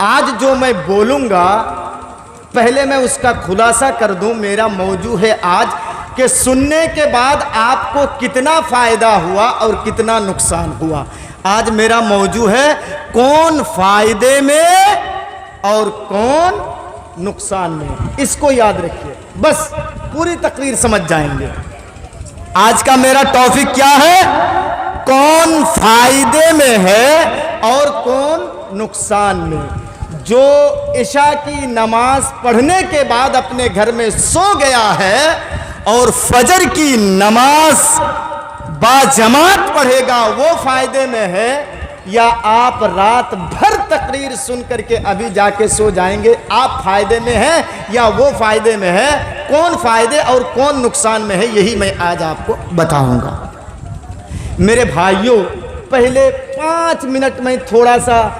आज जो मैं बोलूँगा पहले मैं उसका खुलासा कर दूं। मेरा मौजू है आज कि सुनने के बाद आपको कितना फ़ायदा हुआ और कितना नुकसान हुआ। आज मेरा मौजू है कौन फ़ायदे में और कौन नुकसान में। इसको याद रखिए, बस पूरी तकरीर समझ जाएंगे। आज का मेरा टॉपिक क्या है? कौन फ़ायदे में है और कौन नुकसान में। जो इशा की नमाज पढ़ने के बाद अपने घर में सो गया है और फजर की नमाज बाजमात पढ़ेगा वो फायदे में है, या आप रात भर तकरीर सुन करके अभी जाके सो जाएंगे आप फायदे में हैं या वो फायदे में है। कौन फायदे और कौन नुकसान में है यही मैं आज आपको बताऊंगा। मेरे भाइयों, पहले 5 मिनट में थोड़ा सा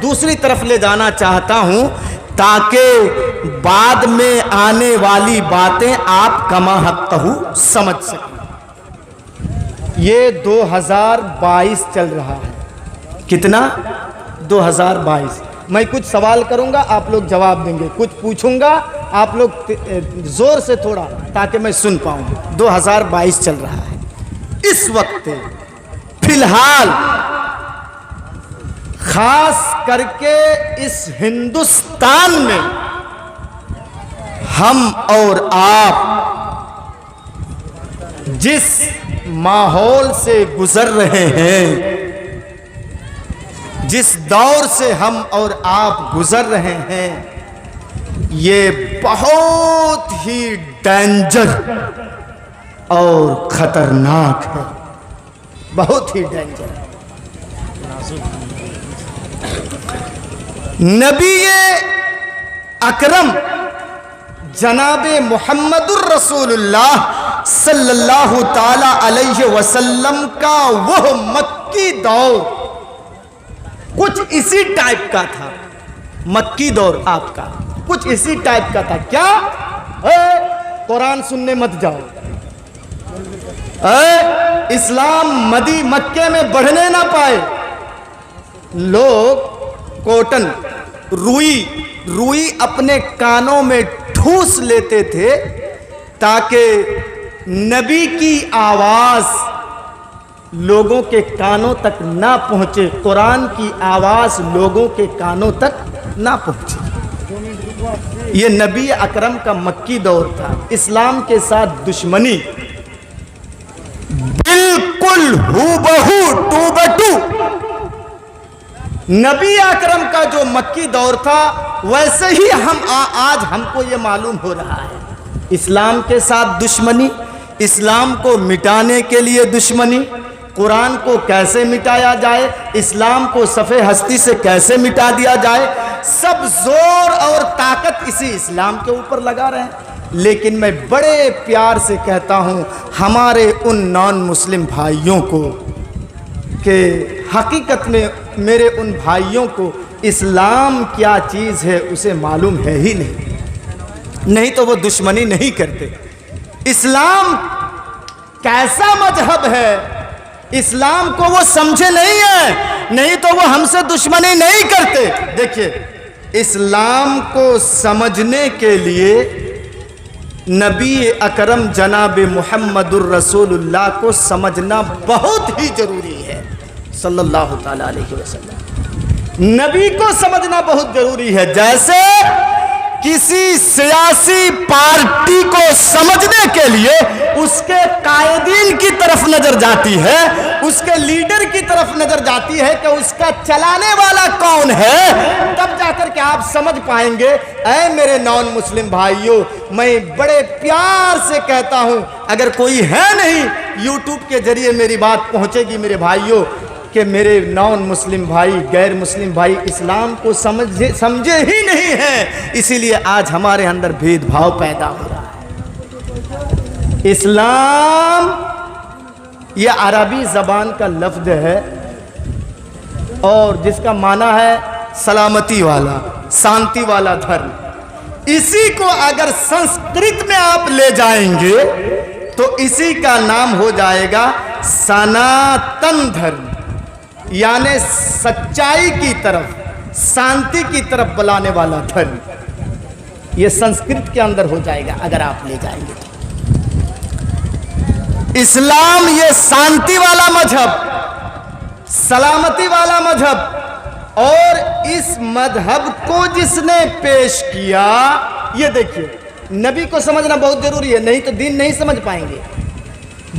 दूसरी तरफ ले जाना चाहता हूं ताकि बाद में आने वाली बातें आप कमा हक़्क़हू समझ सकें। ये 2022 चल रहा है। कितना? 2022। मैं कुछ सवाल करूंगा, आप लोग जवाब देंगे। कुछ पूछूंगा, आप लोग जोर से थोड़ा, ताकि मैं सुन पाऊं। 2022 चल रहा है। इस वक्त फिलहाल खास करके इस हिंदुस्तान में हम और आप जिस माहौल से गुजर रहे हैं, जिस दौर से हम और आप गुजर रहे हैं, ये बहुत ही डेंजर और खतरनाक है। बहुत ही डेंजर है। नबी अकरम जनाबे मुहम्मदुर रसूलुल्लाह सल्लल्लाहु ताला अलैहि वसल्लम का वह मक्की दौर कुछ इसी टाइप का था। मक्की दौर आपका कुछ इसी टाइप का था। क्या? कुरान सुनने मत जाओ। इस्लाम मक्के में बढ़ने ना पाए। लोग कॉटन रुई अपने कानों में ठूस लेते थे ताकि नबी की आवाज़ लोगों के कानों तक ना पहुँचे, कुरान की आवाज़ लोगों के कानों तक ना पहुँचे। ये नबी अकरम का मक्की दौर था। इस्लाम के साथ दुश्मनी बिल्कुल हूबहू टू बटू नबी अकरम का जो मक्की दौर था वैसे ही आज हमको ये मालूम हो रहा है। इस्लाम के साथ दुश्मनी, इस्लाम को मिटाने के लिए दुश्मनी, कुरान को कैसे मिटाया जाए, इस्लाम को सफ़े हस्ती से कैसे मिटा दिया जाए, सब जोर और ताकत इसी इस्लाम के ऊपर लगा रहे हैं। लेकिन मैं बड़े प्यार से कहता हूँ हमारे उन नॉन मुस्लिम भाइयों को कि हकीकत में मेरे उन भाइयों को इस्लाम क्या चीज़ है उसे मालूम है ही नहीं तो वो दुश्मनी नहीं करते। इस्लाम कैसा मजहब है, इस्लाम को वो समझे नहीं है, नहीं तो वो हमसे दुश्मनी नहीं करते। देखिए, इस्लाम को समझने के लिए नबी अकरम जनाब मुहम्मदुर रसूलुल्लाह को समझना बहुत ही जरूरी है सल्लल्लाहु ताला अलैहि वसल्लम। नबी को समझना बहुत जरूरी है। जैसे किसी सियासी पार्टी को समझने के लिए उसके कायदीन की तरफ नजर जाती है, उसके लीडर की तरफ नजर जाती है कि उसका चलाने वाला कौन है, तब जाकर के आप समझ पाएंगे। ऐ मेरे नॉन मुस्लिम भाइयों, मैं बड़े प्यार से कहता हूं, अगर कोई है नहीं, यूट्यूब के जरिए मेरी बात पहुंचेगी मेरे भाइयों, कि मेरे नॉन मुस्लिम भाई, गैर मुस्लिम भाई इस्लाम को समझे ही नहीं है, इसीलिए आज हमारे अंदर भेदभाव पैदा हो रहा है। इस्लाम यह अरबी ज़बान का लफ्ज़ है और जिसका माना है सलामती वाला, शांति वाला धर्म। इसी को अगर संस्कृत में आप ले जाएंगे तो इसी का नाम हो जाएगा सनातन धर्म, यानी सच्चाई की तरफ, शांति की तरफ बुलाने वाला धर्म। ये संस्कृत के अंदर हो जाएगा अगर आप ले जाएंगे तो। इस्लाम ये शांति वाला मजहब, सलामती वाला मजहब, और इस मजहब को जिसने पेश किया, ये देखिए नबी को समझना बहुत जरूरी है, नहीं तो दीन नहीं समझ पाएंगे।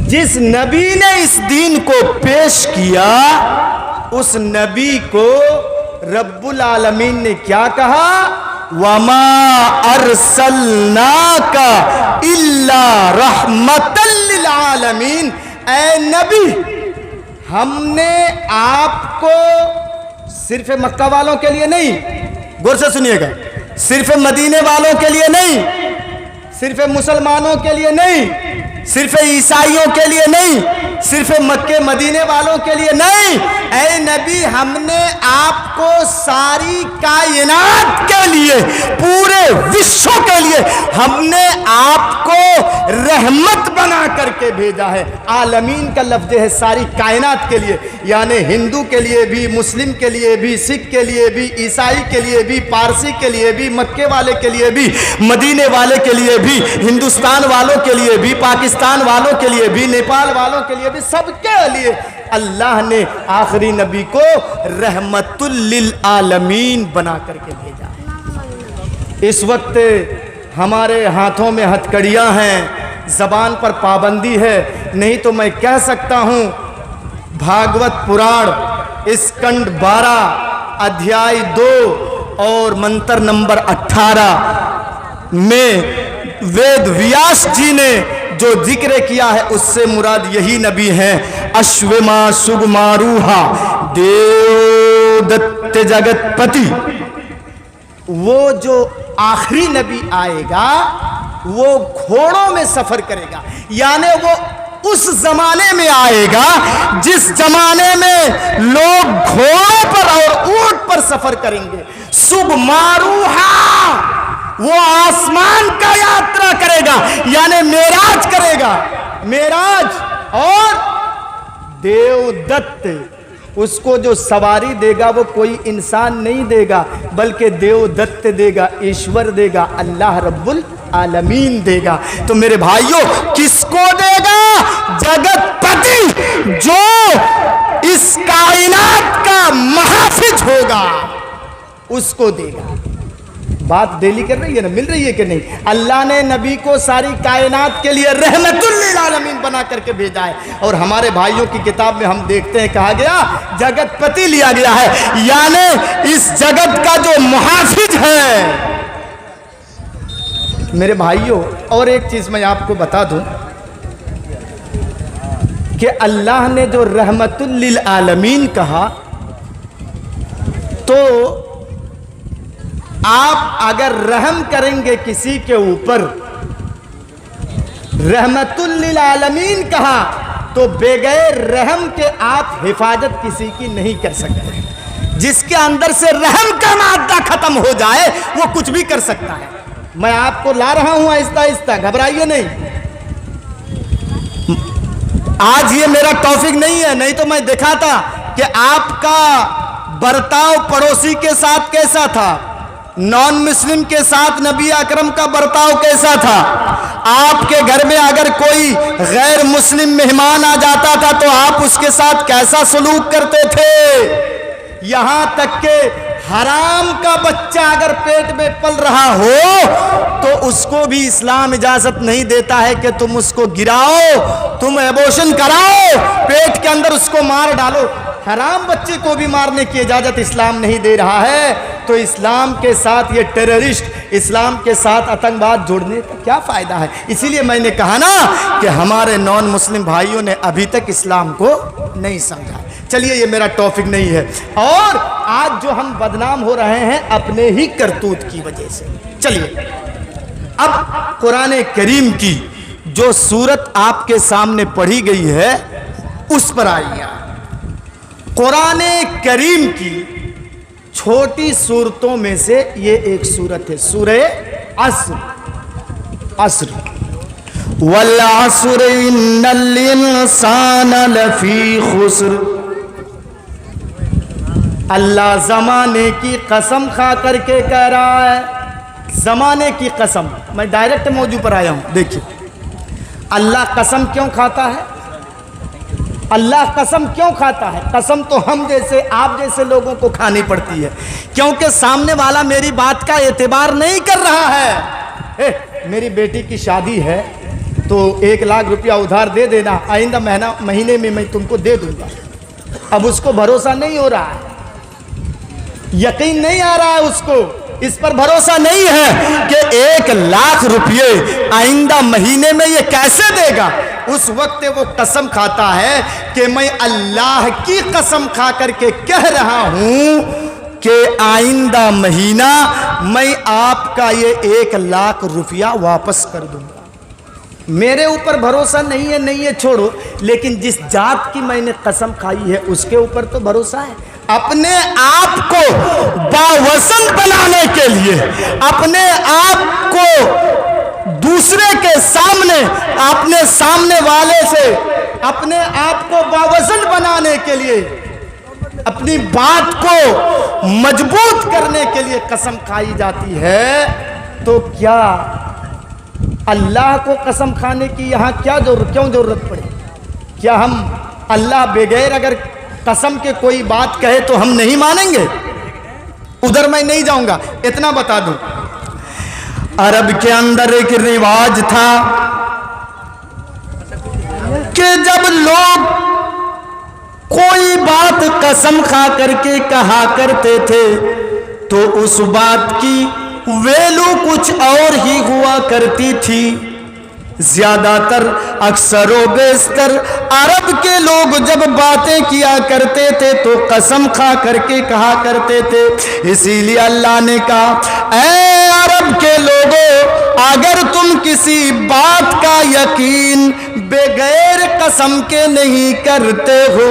जिस नबी ने इस दीन को पेश किया, उस नबी को रब्बुल आलमीन ने क्या कहा? वमा अरसलनाका इल्ला रहमतल लिल आलमीन। ऐ नबी, हमने आपको सिर्फ मक्का वालों के लिए नहीं, गौर से सुनिएगा, सिर्फ मदीने वालों के लिए नहीं, सिर्फ मुसलमानों के लिए नहीं, सिर्फ ईसाइयों के लिए नहीं, सिर्फ मक्के मदीने वालों के लिए नहीं, ऐ नबी हमने आपको सारी कायनात के लिए, पूरे विश्व के लिए हमने आपको रहमत बना करके भेजा है। आलमीन का लफ्ज है सारी कायनात के लिए, यानी हिंदू के लिए भी, मुस्लिम के लिए भी, सिख के लिए भी, ईसाई के लिए भी, पारसी के लिए भी, मक्के वाले के लिए भी, मदीने वाले के लिए भी, हिंदुस्तान वालों के लिए भी, पाकिस्तान वालों के लिए भी, नेपाल वालों के लिए भी, सबके लिए अल्लाह ने आखिरी नबी को रहमतुल लिल आलमीन बना करके भेजा। इस वक्त हमारे हाथों में हथकड़ियाँ हैं, ज़बान पर पाबंदी है, नहीं तो मैं कह सकता हूँ भागवत पुराण स्कंद 12 अध्याय 2 और मंत्र नंबर 18 में वेद व्यास जी ने जो जिक्र किया है उससे मुराद यही नबी हैं। अश्वमा सुगमारूहा देवदत्त जगतपति। वो जो आखिरी नबी आएगा वो घोड़ों में सफर करेगा, यानी वो उस जमाने में आएगा जिस जमाने में लोग घोड़ों पर और ऊंट पर सफर करेंगे। सुगमारूहा, वो आसमान का यात्रा करेगा, यानी मेराज करेगा, मेराज। और देवदत्त, उसको जो सवारी देगा वो कोई इंसान नहीं देगा, बल्कि देवदत्त देगा, ईश्वर देगा, अल्लाह रब्बुल आलमीन देगा। तो मेरे भाइयों, किसको देगा? जगतपति, जो इस कायनात का महाफिज होगा, उसको देगा। बात डेली कर रही है ना, मिल रही है कि नहीं? अल्लाह ने नबी को सारी कायनात के लिए रहमतुल लिल आलमीन बना करके भेजा है। और हमारे भाइयों की किताब में हम देखते हैं कहा गया जगतपति लिया गया है, यानी इस जगत का जो मुहाफिज है। मेरे भाइयों, और एक चीज मैं आपको बता दूं कि अल्लाह ने जो रहमतुल लिल आलमीन कहा, तो आप अगर रहम करेंगे किसी के ऊपर, रहमतुल लिल आलमीन कहा, तो बेगैर रहम के आप हिफाजत किसी की नहीं कर सकते। जिसके अंदर से रहम का मादा खत्म हो जाए वो कुछ भी कर सकता है। मैं आपको ला रहा हूं आहिस्ता आहिस्ता, घबराइए नहीं। आज ये मेरा टॉपिक नहीं है, नहीं तो मैं दिखाता कि आपका बर्ताव पड़ोसी के साथ कैसा था, नॉन मुस्लिम के साथ नबी अकरम का बर्ताव कैसा था। आपके घर में अगर कोई गैर मुस्लिम मेहमान आ जाता था तो आप उसके साथ कैसा सलूक करते थे। यहां तक के हराम का बच्चा अगर पेट में पल रहा हो तो उसको भी इस्लाम इजाजत नहीं देता है कि तुम उसको गिराओ, तुम एबॉर्शन कराओ, पेट के अंदर उसको मार डालो। हराम बच्चे को भी मारने की इजाजत इस्लाम नहीं दे रहा है। तो इस्लाम के साथ ये टेररिस्ट, इस्लाम के साथ आतंकवाद जोड़ने का क्या फायदा है। इसीलिए मैंने कहा ना कि हमारे नॉन मुस्लिम भाइयों ने अभी तक इस्लाम को नहीं समझा। चलिए, ये मेरा टॉपिक नहीं है। और आज जो हम बदनाम हो रहे हैं अपने ही करतूत की वजह से। चलिए, अब कुरान करीम की जो सूरत आपके सामने पढ़ी गई है उस पर आइए। कुरान करीम की छोटी सूरतों में से ये एक सूरत है, सूरह अस्र। अस्र, वल अस्र इन्नल इंसान लफी खुस्र। अल्लाह ज़माने की कसम खा करके कह रहा है, ज़माने की कसम। मैं डायरेक्ट मौजू पर आया हूँ। देखिए अल्लाह कसम क्यों खाता है? अल्लाह कसम क्यों खाता है? कसम तो हम जैसे आप जैसे लोगों को खानी पड़ती है, क्योंकि सामने वाला मेरी बात का एतबार नहीं कर रहा है। मेरी बेटी की शादी है तो 1 लाख रुपया उधार दे देना, आइंदा महीने में मैं तुमको दे दूंगा। अब उसको भरोसा नहीं हो रहा है, यकीन नहीं आ रहा है उसको, इस पर भरोसा नहीं है कि 1 लाख रुपये आइंदा महीने में ये कैसे देगा। उस वक्त वो कसम खाता है कि मैं अल्लाह की कसम खा करके कह रहा हूं कि आइंदा महीना मैं आपका ये 1 लाख रुपया वापस कर दूंगा। मेरे ऊपर भरोसा नहीं है छोड़ो, लेकिन जिस जात की मैंने कसम खाई है उसके ऊपर तो भरोसा है। अपने आप को बावसन बनाने के लिए, अपने आप को दूसरे के सामने, अपने सामने वाले से अपने आप को बावसन बनाने के लिए, अपनी बात को मजबूत करने के लिए कसम खाई जाती है। तो क्या अल्लाह को कसम खाने की यहाँ क्यों जरूरत पड़े? क्या हम अल्लाह बगैर अगर कसम के कोई बात कहे तो हम नहीं मानेंगे? उधर मैं नहीं जाऊंगा, इतना बता दूं। अरब के अंदर एक रिवाज था कि जब लोग कोई बात कसम खा करके कहा करते थे तो उस बात की वैल्यू कुछ और ही हुआ करती थी। ज्यादातर अक्सर व बेशतर अरब के लोग जब बातें किया करते थे तो कसम खा करके कहा करते थे। इसीलिए अल्लाह ने कहा, ऐ अरब के लोगों, अगर तुम किसी बात का यकीन बगैर कसम के नहीं करते हो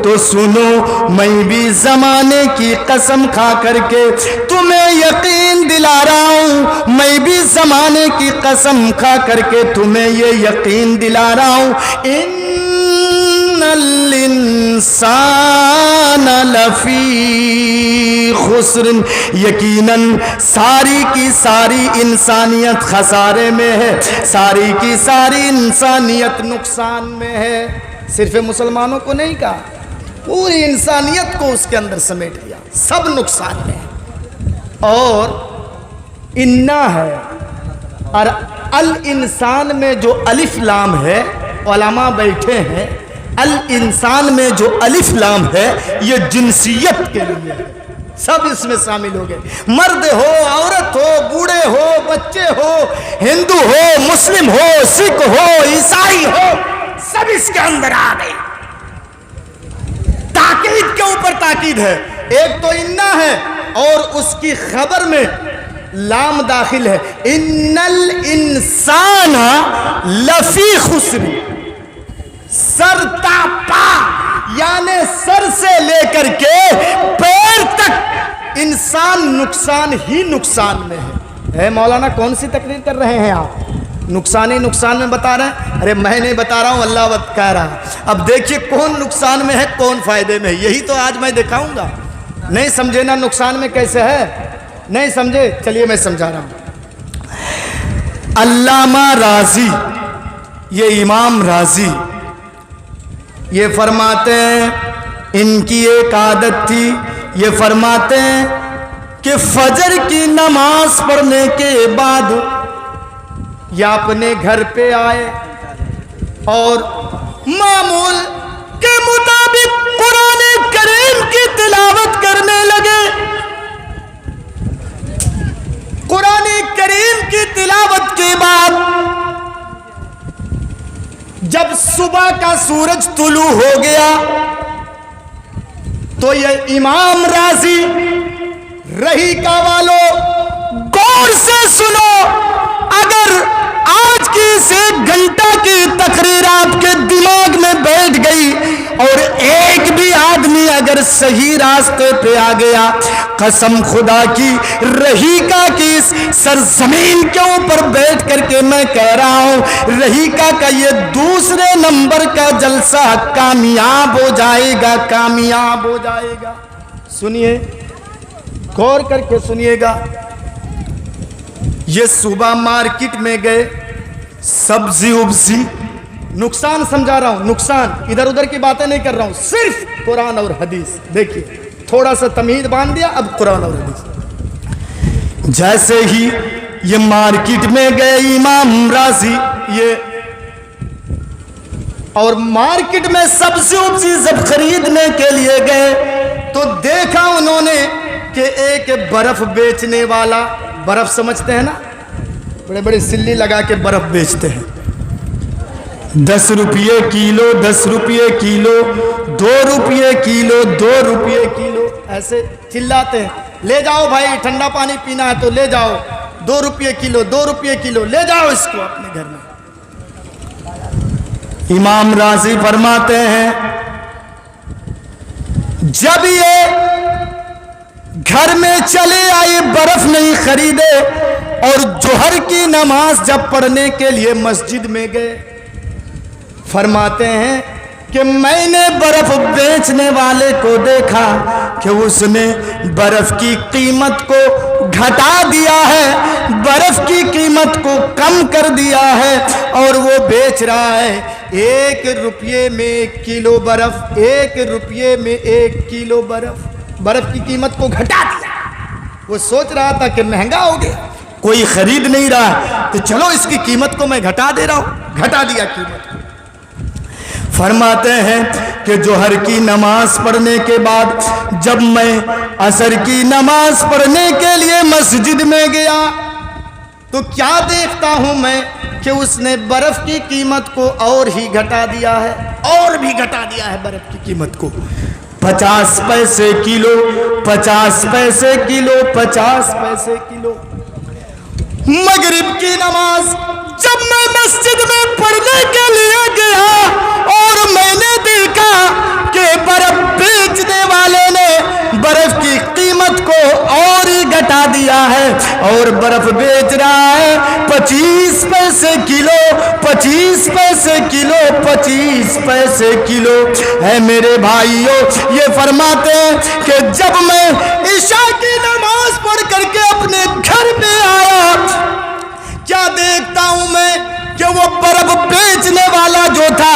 तो सुनो, मैं भी जमाने की कसम खा करके तुम्हें यकीन दिला रहा हूं। मैं भी जमाने की कसम खा करके तुम्हें ये यकीन दिला रहा हूं, इन्नल इंसान लफी खुस्र, यकीनन सारी की सारी इंसानियत खसारे में है, सारी की सारी इंसानियत नुकसान में है। सिर्फ मुसलमानों को नहीं कहा, पूरी इंसानियत को उसके अंदर समेट लिया, सब नुकसान में है। और इन्ना है, और अल इंसान में जो अलिफ लाम है, उलमा बैठे हैं, अल इंसान में जो अलिफ लाम है ये जिनसियत के लिए है, सब इसमें शामिल हो गए। मर्द हो, औरत हो, बूढ़े हो, बच्चे हो, हिंदू हो, मुस्लिम हो, सिख हो, ईसाई हो, सब इसके अंदर आ गए। ताकीद के ऊपर ताकीद है। एक तो इन्ना है और उसकी खबर में लाम दाखिल है, इन्नल इंसान लफी खुस्र, सर पा यानी सर से लेकर के पैर तक इंसान नुकसान ही नुकसान में है। मौलाना कौन सी तकरीर कर रहे हैं आप? नुकसान ही नुकसान में बता रहे हैं? अरे मैं नहीं बता रहा हूं, अल्लाह कह रहा है। अब देखिए कौन नुकसान में है कौन फायदे में है, यही तो आज मैं दिखाऊंगा। नहीं समझे ना नुकसान में कैसे है? नहीं समझे, चलिए मैं समझा रहा हूं। अल्लामा राजी, ये इमाम राजी, ये फरमाते हैं, इनकी एक आदत थी, ये फरमाते हैं कि फजर की नमाज पढ़ने के बाद या अपने घर पे आए और मामूल के मुताबिक कुरान करीम की तिलावत करने लगे। कुरान करीम की तिलावत के बाद जब सुबह का सूरज तुलू हो गया तो ये इमाम राजी, रही का वालों गौर से सुनो, अगर आज की इस 1 घंटा की तकरीर आपके दिमाग में बैठ गई और एक भी आदमी अगर सही रास्ते पे आ गया, कसम खुदा की रहीका की इस सरजमीन के ऊपर बैठ करके मैं कह रहा हूं, रहीका का ये दूसरे नंबर का जलसा कामयाब हो जाएगा, कामयाब हो जाएगा। सुनिए, गौर करके सुनिएगा। ये सुबह मार्केट में गए, सब्जी उब्जी, नुकसान समझा रहा हूं, नुकसान, इधर उधर की बातें नहीं कर रहा हूं, सिर्फ कुरान और हदीस। देखिए, थोड़ा सा तमीज बांध दिया, अब कुरान और हदीस। जैसे ही ये मार्केट में गए इमाम राजी, ये और मार्केट में सब्जी उब्जी सब खरीदने के लिए गए, तो देखा उन्होंने कि एक बर्फ बेचने वाला, बर्फ समझते हैं ना, बड़े बड़े सिल्ली लगा के बर्फ बेचते हैं, 10 रुपये किलो, 10 रुपये किलो, 2 रुपये किलो, 2 रुपये किलो, ऐसे चिल्लाते हैं। ले जाओ भाई, ठंडा पानी पीना है तो ले जाओ, 2 रुपये किलो, 2 रुपये किलो, ले जाओ इसको अपने घर में। इमाम राजी फरमाते हैं, जब ये घर में चले आए, बर्फ नहीं खरीदे, और जोहर की नमाज जब पढ़ने के लिए मस्जिद में गए, फरमाते हैं कि मैंने बर्फ बेचने वाले को देखा कि उसने बर्फ की कीमत को घटा दिया है, बर्फ की कीमत को कम कर दिया है, और वो बेच रहा है 1 रुपये में 1 किलो बर्फ, 1 रुपये में 1 किलो बर्फ, बर्फ की कीमत को घटा दिया। वो सोच रहा था कि महंगा हो गया, कोई खरीद नहीं रहा, तो चलो इसकी कीमत को मैं घटा दे रहा हूं, घटा दिया कीमत को। फरमाते हैं कि जोहर की नमाज पढ़ने के बाद जब मैं असर की नमाज पढ़ने के लिए मस्जिद में गया, तो क्या देखता हूं मैं कि उसने बर्फ की कीमत को और ही घटा दिया है, और भी घटा दिया है बर्फ की कीमत को, 50 पैसे किलो, 50 पैसे किलो, 50 पैसे किलो। मगरिब की नमाज जब मैं मस्जिद में पढ़ने के लिए गया, और मैंने देखा कि बर्फ बेचने वाले ने बर्फ की कीमत को और ही घटा दिया है, और बर्फ बेच रहा है 25 पैसे किलो, 25 पैसे किलो, 25 पैसे किलो। है मेरे भाइयों, ये फरमाते हैं कि जब मैं ईशा की नमाज पढ़ करके अपने घर में आया, क्या देखता हूं मैं कि वो बर्फ बेचने वाला जो था,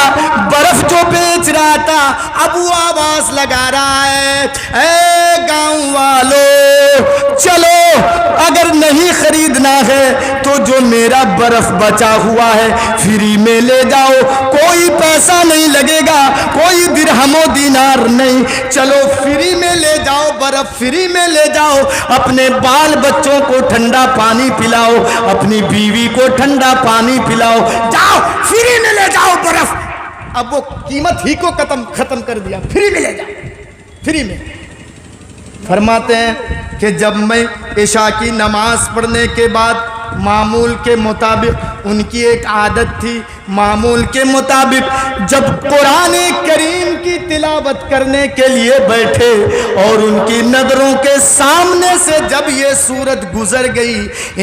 बर्फ जो बेच रहा था, अब वो आवाज लगा रहा है, ए गांव वालों, चलो अगर नहीं खरीदना है तो जो मेरा बर्फ बचा हुआ है फ्री में ले जाओ, कोई पैसा नहीं लगेगा, कोई दिरहमो दिनार नहीं, चलो फ्री में ले जाओ, बर्फ फ्री में ले जाओ, अपने बाल बच्चों को ठंडा पानी पिलाओ, अपनी बीवी को ठंडा पानी पिलाओ, जाओ फ्री में ले जाओ बर्फ। अब वो कीमत ही को खत्म कर दिया, फ्री में ले जाओ, फ्री में। फरमाते हैं कि जब मैं इशा की नमाज पढ़ने के बाद मामूल के मुताबिक, उनकी एक आदत थी, मामूल के मुताबिक जब कुरान करीम की तिलावत करने के लिए बैठे और उनकी नजरों के सामने से जब ये सूरत गुजर गई,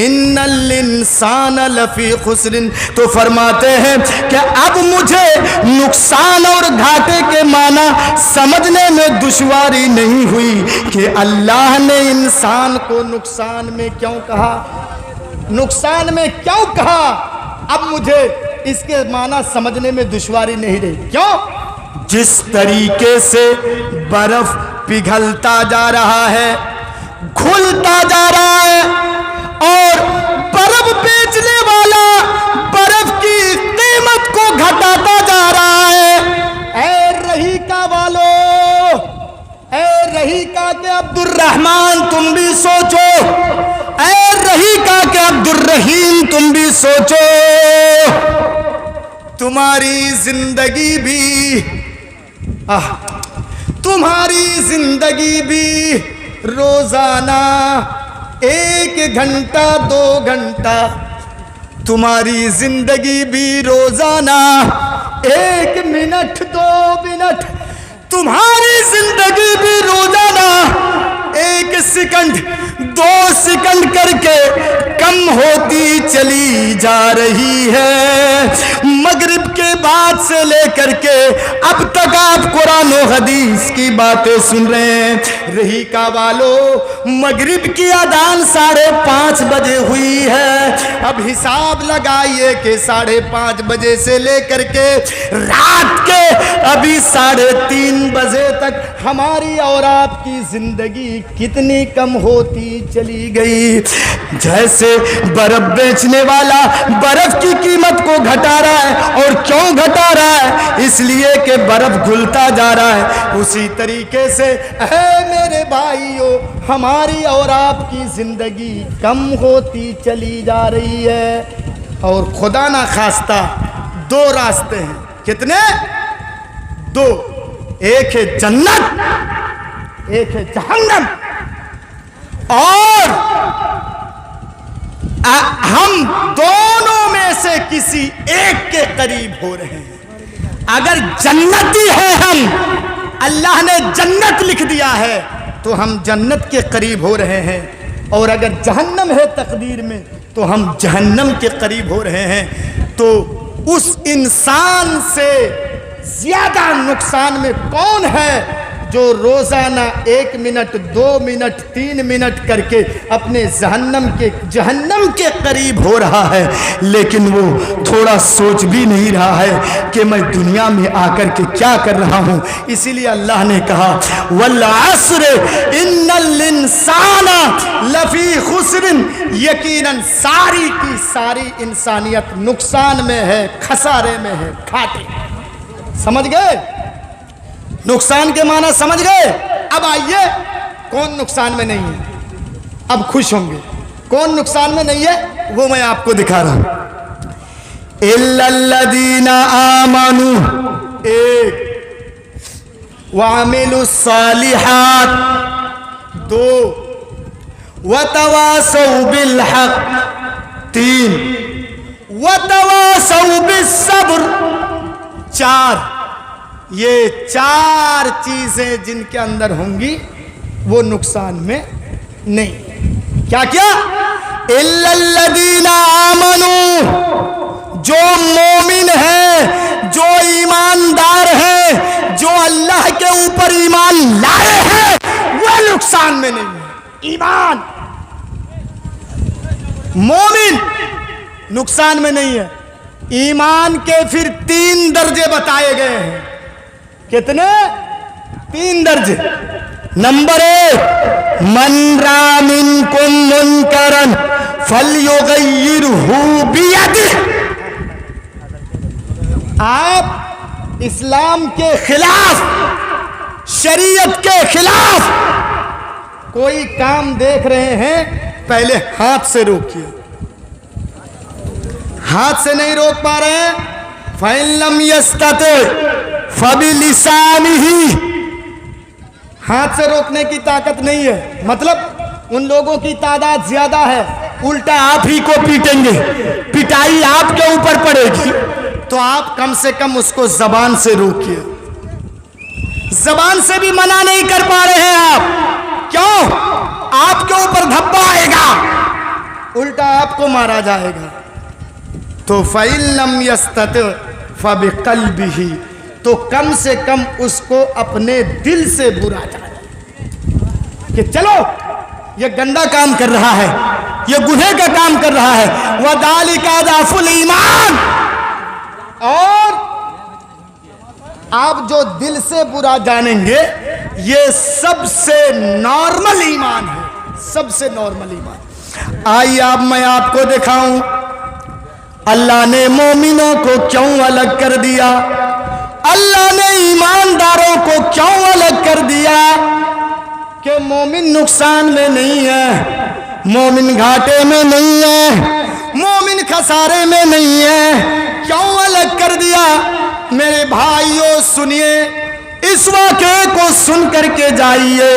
इन्नल इंसान लफी खुस्रिन, तो फरमाते हैं कि अब मुझे नुकसान और घाटे के माना समझने में दुश्वारी नहीं हुई कि अल्लाह ने इंसान को नुकसान में क्यों कहा, नुकसान में क्यों कहा। अब मुझे इसके माना समझने में दुश्वारी नहीं रही। क्यों? जिस तरीके से बर्फ पिघलता जा रहा है, घुलता जा रहा है, और बर्फ बेचने वाला बर्फ की कीमत को घटाता जा रहा है। ऐ रहीका वालों, ऐ रहीका के अब्दुर्रहमान तुम भी सोचो, ऐ रहीका के अब्दुर्रहीम तुम भी सोचो, तुम्हारी जिंदगी भी तुम्हारी जिंदगी भी रोजाना 1 घंटा 2 घंटा, तुम्हारी जिंदगी भी रोजाना 1 मिनट 2 मिनट, तुम्हारी जिंदगी भी रोजाना एक सेकंड 2 सेकंड करके कम होती चली जा रही है। मगरिब के बाद से लेकर के अब तक आप कुरान और हदीस की बातें सुन रहे हैं। रही का वालों, मगरिब की अजान 5:30 बजे हुई है। अब हिसाब लगाइए कि 5:30 बजे से लेकर के रात के अभी 3:30 बजे तक हमारी और आपकी जिंदगी कितनी कम होती चली गई। जैसे बर्फ बेचने वाला बर्फ की कीमत को घटा रहा है, और क्यों घटा रहा है? इसलिए कि बर्फ घुलता जा रहा है। उसी तरीके से मेरे भाइयों, हमारी और आपकी जिंदगी कम होती चली जा रही है। और खुदा ना खास्ता 2 रास्ते हैं। कितने? 2। एक है जन्नत, एक है जहन्नम। और हम दोनों में से किसी एक के करीब हो रहे हैं। अगर जन्नती है हम, अल्लाह ने जन्नत लिख दिया है, तो हम जन्नत के करीब हो रहे हैं। और अगर जहन्नम है तकदीर में, तो हम जहन्नम के करीब हो रहे हैं। तो उस इंसान से ज्यादा नुकसान में कौन है जो रोजाना 1 मिनट 2 मिनट 3 मिनट करके अपने जहन्नम के करीब हो रहा है, लेकिन वो थोड़ा सोच भी नहीं रहा है कि मैं दुनिया में आकर के क्या कर रहा हूँ। इसीलिए अल्लाह ने कहा वल अस्र इन्नल इंसाना लफी खुस्रिन, यकीनन सारी की सारी इंसानियत नुकसान में है, खसारे में है, घाटे। समझ गए? नुकसान के माना समझ गए? अब आइए, कौन नुकसान में नहीं है? अब खुश होंगे। कौन नुकसान में नहीं है वो मैं आपको दिखा रहा हूं। इल्लल्लदीना आमनू, 1, वामिलुस सालिहात, 2, वतवासौ बिल हक, 3, वतवासौ बिस सब्र, 4। ये 4 चीजें जिनके अंदर होंगी वो नुकसान में नहीं। क्या क्या? इल्लल्लदीना आमनू, जो मोमिन है, जो ईमानदार है, जो अल्लाह के ऊपर ईमान लाए हैं, वो नुकसान में नहीं है। ईमान, मोमिन नुकसान में नहीं है। ईमान के फिर 3 दर्जे बताए गए हैं। कितने? 3 दर्जे। नंबर 1, मन रा मिनकुम मुनकरन फल्युगय्यिरहु बियदिह। आप इस्लाम के खिलाफ, शरीयत के खिलाफ कोई काम देख रहे हैं, पहले हाथ से रोकिए। हाथ से नहीं रोक पा रहे हैं, फ़इन लम यस्तति फ़बिलिसानिही, हाथ से रोकने की ताकत नहीं है। मतलब उन लोगों की तादाद ज्यादा है, उल्टा आप ही को पीटेंगे, पिटाई आपके ऊपर पड़ेगी। तो आप कम से कम उसको जबान से रोकिए। जबान से भी मना नहीं कर पा रहे हैं आप। क्यों? आपके ऊपर धब्बा आएगा, उल्टा आपको मारा जाएगा। तो फ़इन लम यस्तति फ़बिक़ल्बिही, तो कम से कम उसको अपने दिल से बुरा जाने कि चलो ये गंदा काम कर रहा है, ये गुनाह का काम कर रहा है। वज़ालिका ज़अफ़ुल ईमान, और आप जो दिल से बुरा जानेंगे, ये सबसे नॉर्मल ईमान है, सबसे नॉर्मल ईमान। आइए अब मैं आपको दिखाऊं अल्लाह ने मोमिनों को क्यों अलग कर दिया, अल्लाह ने ईमानदारों को क्यों अलग कर दिया। कि मोमिन नुकसान में नहीं है, मोमिन घाटे में नहीं है, मोमिन खसारे में नहीं है। क्यों अलग कर दिया? मेरे भाइयों सुनिए, इस वाक़े को सुन करके जाइए,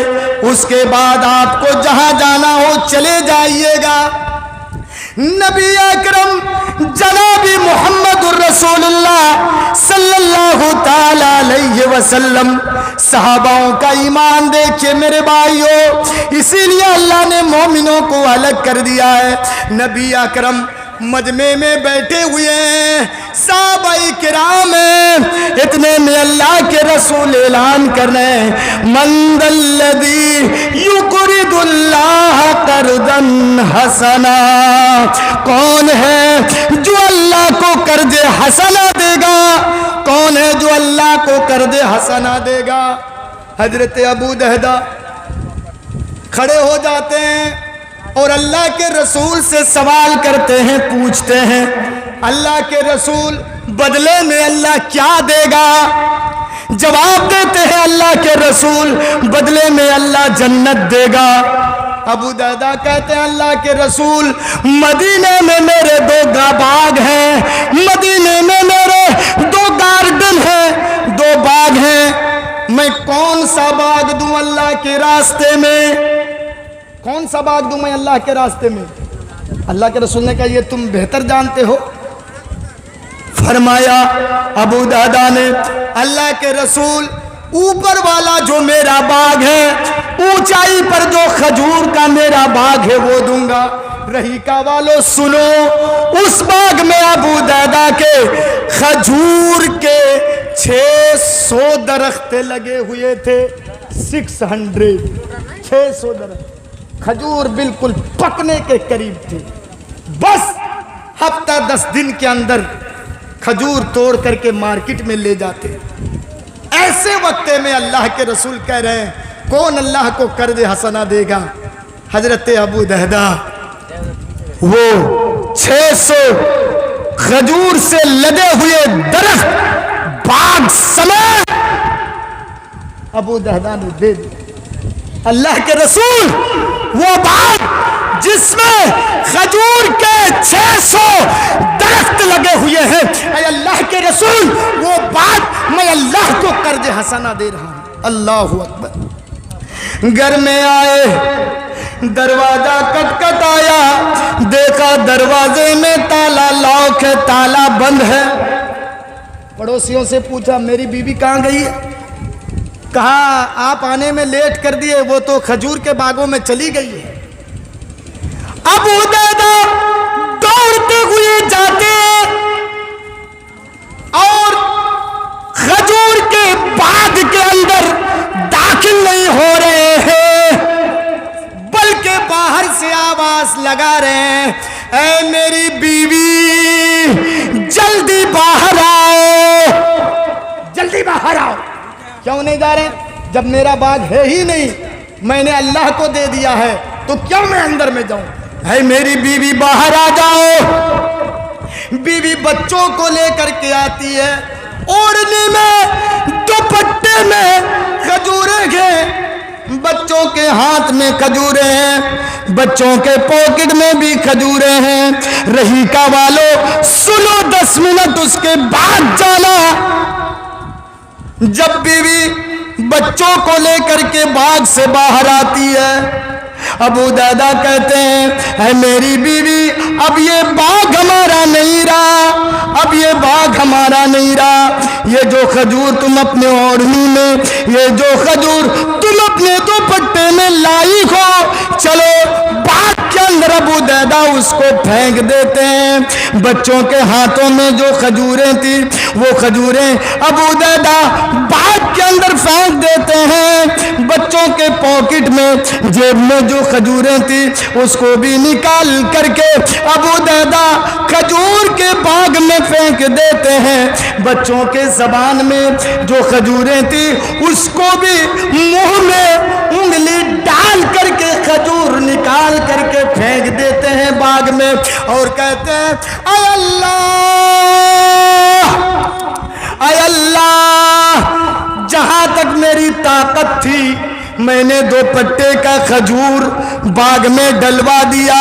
उसके बाद आपको जहां जाना हो चले जाइएगा। नबी अकरम जनाबी मोहम्मद रसूलुल्लाह सल्लल्लाहु सल्लल्लाहु ताला अलैहि वसल्लम। सहाबाओं का ईमान देखिए मेरे भाइयों, इसीलिए अल्लाह ने मोमिनों को अलग कर दिया है। नबी अकरम मजमे में बैठे हुए हैं, साहबाए किराम हैं, इतने में अल्लाह के रसूल ऐलान कर रहे हैं, मन दल्लज़ी युक़रिदुल्लाह क़र्ज़न हसना। कौन है जो अल्लाह को कर्ज़े हसना देगा? कौन है जो अल्लाह को कर्ज़े हसना देगा? हजरत अबू दहदा खड़े हो जाते हैं और अल्लाह के रसूल से सवाल करते हैं, पूछते हैं, अल्लाह के रसूल बदले में अल्लाह क्या देगा? जवाब देते हैं अल्लाह के रसूल बदले में अल्लाह जन्नत देगा। अबू दहदा कहते हैं अल्लाह के रसूल मदीने में मेरे 2 बाग हैं, मदीने में मेरे 2 गार्डन हैं, 2 बाग हैं, मैं कौन सा बाग दूं अल्लाह के रास्ते में? कौन सा बाग दूं मैं अल्लाह के रास्ते में? अल्लाह के रसूल ने कहा ये तुम बेहतर जानते हो। फरमाया अबू दहदा ने, अल्लाह के रसूल ऊपर वाला जो मेरा बाग है, ऊंचाई पर जो खजूर का मेरा बाग है वो दूंगा। रही का वालों सुनो, उस बाग में अबू दहदा के खजूर के 600 दरख्त लगे हुए थे। 600 दरख्त खजूर बिल्कुल पकने के करीब थे। बस हफ्ता 10 दिन के अंदर खजूर तोड़ करके मार्केट में ले जाते। ऐसे वक्त में अल्लाह के रसूल कह रहे हैं कौन अल्लाह को कर्ज हसना देगा? हजरत अबू दहदा वो 600 खजूर से लदे हुए दरख्त बाग समेत अबू दहदा ने दे दिया। अल्लाह के रसूल वो बाग जिसमें खजूर के 600 दरख्त लगे हुए हैं, ऐ अल्लाह के रसूल वो बाग मैं अल्लाह को कर्ज हसना दे रहा हूं। अल्लाह अकबर। घर में आए, दरवाजा खटखटाया, देखा दरवाजे में ताला लॉक है, ताला बंद है। पड़ोसियों से पूछा मेरी बीवी कहाँ गई है? कहा आप आने में लेट कर दिए, वो तो खजूर के बागों में चली गई है। अबू दहदा दौड़ते हुए जाते और खजूर के बाग के अंदर दाखिल नहीं हो रहे हैं, बल्कि बाहर से आवाज लगा रहे हैं, ऐ मेरी बीवी जल्दी बाहर आओ, जल्दी बाहर आओ। क्यों नहीं जा रहे? जब मेरा बाग है ही नहीं, मैंने अल्लाह को दे दिया है, तो क्यों मैं अंदर में जाऊं? है मेरी बीवी बाहर आ जाओ। बीवी बच्चों को लेकर के आती है, ओढ़नी में दुपट्टे में खजूरें हैं, बच्चों के हाथ में खजूरें हैं, बच्चों के पॉकेट में भी खजूरें हैं। रही का वालों सुनो 10 मिनट उसके बाद जाना। जब बीवी बच्चों को लेकर के बाग से बाहर आती है, अबू दहदा कहते हैं है मेरी बीवी अब ये बाग हमारा नहीं रहा, अब ये बाग हमारा नहीं रहा। ये जो खजूर तुम अपने ओढ़नी में, ये जो खजूर तुम अपने दुपट्टे में लाई हो, चलो बाग के अंदर अबू दहदा उसको फेंक देते हैं। बच्चों के हाथों में जो खजूरें थी वो खजूरें अबू दहदा बाग के अंदर फेंक देते हैं। बच्चों के पॉकेट में, जेब में जो खजूरें थी उसको भी निकाल करके अबू दहदा खजूर के बाग में फेंक देते हैं। बच्चों के जबान में जो खजूरें थी उसको भी मुंह में उंगली डाल करके खजूर निकाल करके फेंक देते हैं बाग में, और कहते हैं ऐ अल्लाह, ऐ अल्लाह, जहां तक मेरी ताकत थी मैंने दुपट्टे का खजूर बाग में डलवा दिया।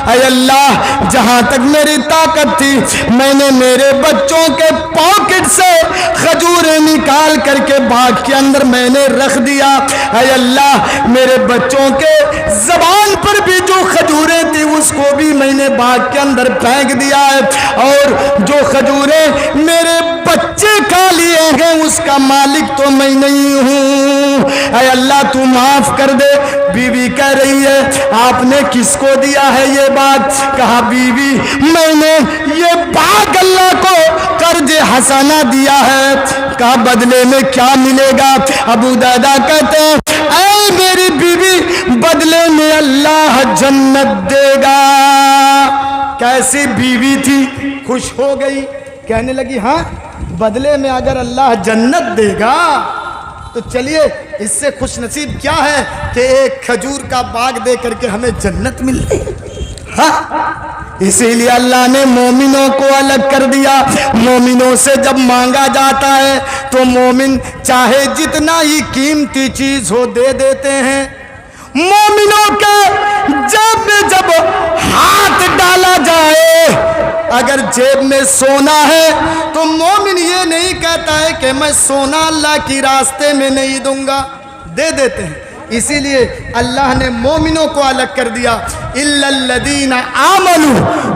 ऐ अल्लाह, जहां तक मेरी ताकत थी मैंने मेरे बच्चों के पॉकेट से खजूरें निकाल करके बाग के अंदर मैंने रख दिया। ऐ अल्लाह, मेरे बच्चों के जबान पर भी जो खजूरें थी उसको भी मैंने बाग के अंदर फेंक दिया है, और जो खजूरें मेरे बच्चे खा लिए हैं उसका मालिक तो मैं नहीं हूँ। ऐ अल्लाह तू माफ कर दे। बीवी कह रही है आपने किसको दिया है ये बात? कहा बीवी मैंने ये बाग अल्लाह को कर्ज हसाना दिया है। कहा बदले में क्या मिलेगा? अबू दादा कहते हैं ऐ मेरी बीवी बदले में अल्लाह जन्नत देगा। कैसी बीवी थी, खुश हो गई, कहने लगी हाँ बदले में अगर अल्लाह जन्नत देगा तो चलिए इससे खुश नसीब क्या है कि एक खजूर का बाग दे करके हमें जन्नत मिल गई। हाँ इसीलिए अल्लाह ने मोमिनों को अलग कर दिया। मोमिनों से जब मांगा जाता है तो मोमिन चाहे जितना ही कीमती चीज हो दे देते हैं। मोमिनों के जेब में जब हाथ डाला जाए, अगर जेब में सोना है तो मोमिन ये नहीं कहता है कि मैं सोना अल्लाह की रास्ते में नहीं दूंगा, दे देते हैं। इसीलिए अल्लाह ने मोमिनों को अलग कर दिया। इल्लल्लदीना आमनू,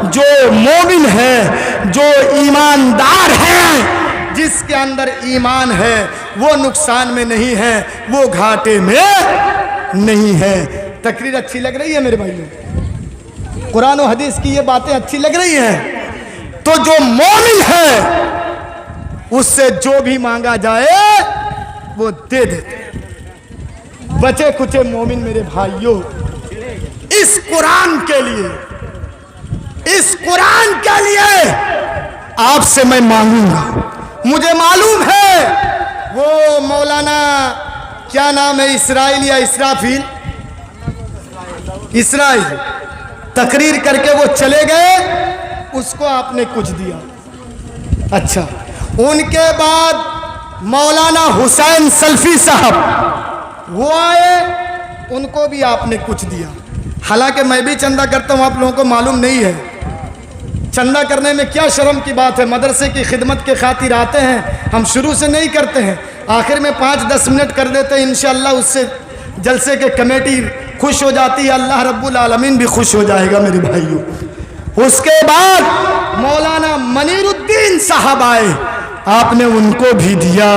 जो मोमिन है, जो ईमानदार है, जिसके अंदर ईमान है वो नुकसान में नहीं है, वो घाटे में नहीं है। तकरीर अच्छी लग रही है मेरे भाइयों? कुरान और हदीस की ये बातें अच्छी लग रही हैं? तो जो मोमिन है उससे जो भी मांगा जाए वो दे देते। बचे कुचे मोमिन मेरे भाइयों इस कुरान के लिए, इस कुरान के लिए आपसे मैं मांगूंगा। मुझे मालूम है वो मौलाना क्या नाम है, इसराइल या इसराफील, इसराइल तकरीर करके वो चले गए, उसको आपने कुछ दिया। अच्छा, उनके बाद मौलाना हुसैन सल्फी साहब वो आए, उनको भी आपने कुछ दिया। हालांकि मैं भी चंदा करता हूं, आप लोगों को मालूम नहीं है। चंदा करने में क्या शर्म की बात है, मदरसे की खिदमत के खातिर आते हैं, हम शुरू से नहीं करते हैं, आखिर में 5-10 मिनट कर देते हैं। इंशाअल्लाह उससे जलसे के कमेटी खुश हो जाती है, अल्लाह रब्बुल आलमीन भी खुश हो जाएगा मेरे भाइयों। उसके बाद मौलाना मनीरुद्दीन साहब आए, आपने उनको भी दिया।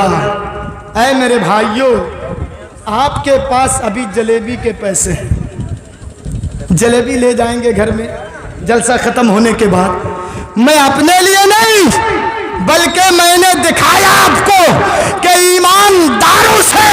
ऐ मेरे भाइयों, आपके पास अभी जलेबी के पैसे हैं, जलेबी ले जाएंगे घर में जलसा खत्म होने के बाद। मैं अपने लिए नहीं बल्कि मैंने दिखाया आपको कि ईमानदारों से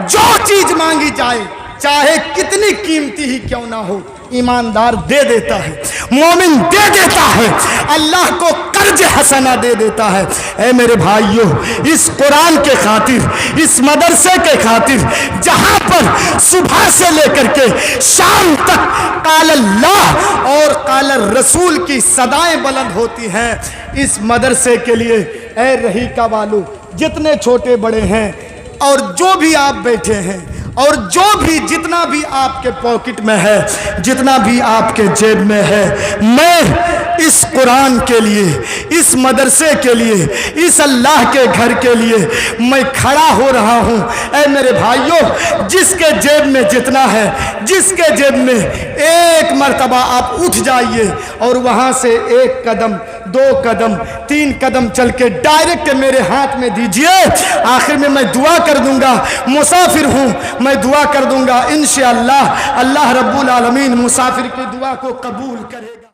जो चीज मांगी जाए, चाहे कितनी कीमती ही क्यों ना हो, ईमानदार दे देता है, मोमिन दे देता है, अल्लाह को कर्ज हसना दे देता है। ऐ मेरे भाइयों, इस कुरान के खातिर, इस मदरसे के खातिर, जहां पर सुबह से लेकर के शाम तक काल अल्लाह और काल रसूल की सदाएं बुलंद होती हैं, इस मदरसे के लिए ऐ रहीका वालों, जितने छोटे बड़े हैं और जो भी आप बैठे हैं और जो भी जितना भी आपके पॉकेट में है, जितना भी आपके जेब में है, मैं इस कुरान के लिए, इस मदरसे के लिए, इस अल्लाह के घर के लिए मैं खड़ा हो रहा हूँ। ऐ मेरे भाइयों, जिसके जेब में जितना है, जिसके जेब में, एक मर्तबा आप उठ जाइए और वहाँ से 1 कदम, 2 कदम, 3 कदम चल के डायरेक्ट मेरे हाथ में दीजिए। आखिर में मैं दुआ कर दूंगा, मुसाफिर हूँ, मैं दुआ कर दूंगा। इंशाअल्लाह अल्लाह रब्बुल आलमीन मुसाफिर की दुआ को कबूल करेगा।